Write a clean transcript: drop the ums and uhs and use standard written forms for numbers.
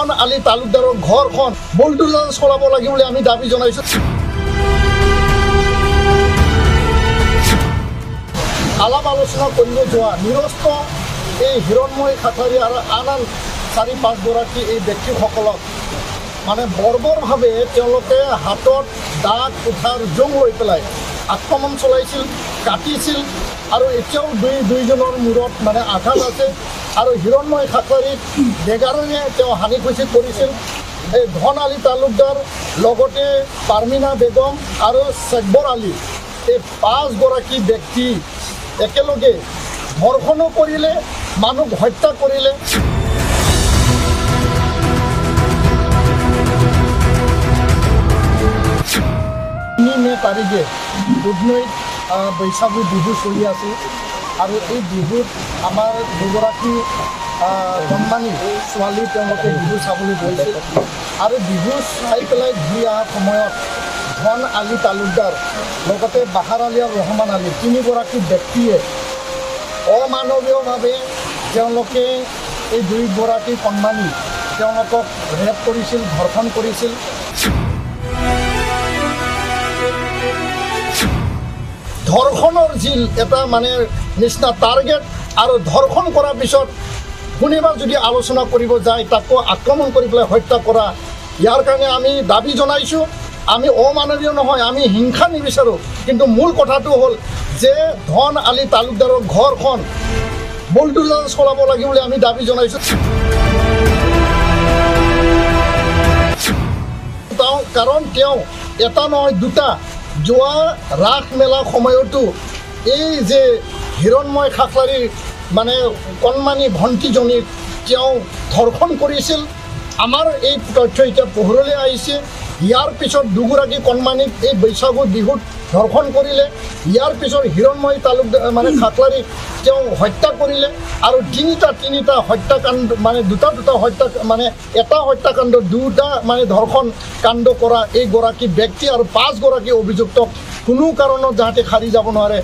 ধন আলী তালুকদাৰৰ ঘৰখন বুলডোজাৰ চলাব লাগে বুলি আমি দাবী জনাইছোঁ। আলাপ আলোচনা কৰিব যোৱা নিৰস্ত এই হিৰণময় খাটাৰী আৰু আন 4-5 গৰাকী এই ব্যক্তিসকলক মানে বৰ্বৰভাৱে তেওঁলোকে হাতত দাগ উঠাৰ জং লৈ পেলাই আক্ৰমণ চলাইছিল, কাটিছিল আৰু এতিয়াও দুইজনৰ মূৰত মানে আঘাত আছে আৰু হিৰণময় খাটাৰীক বেগাৰেৰে তেওঁ হানি খুচি কৰিছিল। এই ধন আলী তালুকদাৰ লগতে পাৰ্মিনা বেগম আৰু চেকবৰ আলী এই 5 গৰাকী ব্যক্তি একেলগে ধৰ্ষণো কৰিলে, মানুহ হত্যা কৰিলে। 3 মে তাৰিখে দুধনৈত বৈশাগু বিহু চলি আছিল আৰু এই বিহুত আমাৰ দুগৰাকী কণমানি ছোৱালী তেওঁলোকে বিহু চাবলৈ গৈছিল আৰু বিহু চাই পেলাই ঘূৰি অহাৰ সময়ত ধন আলী তালুকদাৰ লগতে বাহাৰ আলী আৰু ৰহমান আলী 3 গৰাকী ব্যক্তিয়ে অমানৱীয়ভাৱে তেওঁলোকে এই 2 গৰাকী কণমানি তেওঁলোকক ৰেপ কৰিছিল, ধৰ্ষণ কৰিছিল। ধৰ্ষণৰ যি এটা মানে নিচিনা টাৰ্গেট আৰু ধৰ্ষণ কৰাৰ পিছত কোনোবা যদি আলোচনা কৰিব যায় তাকো আক্ৰমণ কৰি পেলাই হত্যা কৰা, ইয়াৰ কাৰণে আমি দাবী জনাইছোঁ। আমি অমানৱীয় নহয়, আমি হিংসা নিবিচাৰোঁ, কিন্তু মূল কথাটো হ'ল যে ধন আলী তালুকদাৰৰ ঘৰখন বুলডোজাৰ চলাব লাগে বুলি আমি দাবী জনাইছোঁ। কাৰণ তেওঁ এটা নহয় দুটা যোৱা ৰাস মেলা সময়তো এই যে হিৰণময় খাটাৰীৰ মানে কণমানি ভণ্টিজনীক তেওঁ ধৰ্ষণ কৰিছিল। আমাৰ এই তথ্য এতিয়া পোহৰলৈ আহিছে। ইয়াৰ পিছত 2 গৰাকী কণমানিক এই বৈশাগু বিহুত ধৰ্ষণ কৰিলে। ইয়াৰ পিছত হিৰণময় তালুকদাৰ মানে খাটাৰীক তেওঁ হত্যা কৰিলে আৰু তিনিটা হত্যাকাণ্ড মানে দুটা হত্যা মানে এটা হত্যাকাণ্ড 2টা মানে ধৰ্ষণ কাণ্ড কৰা এই গৰাকী ব্যক্তি আৰু 5 গৰাকী অভিযুক্তক কোনো কাৰণত যাতে সাৰি যাব নোৱাৰে।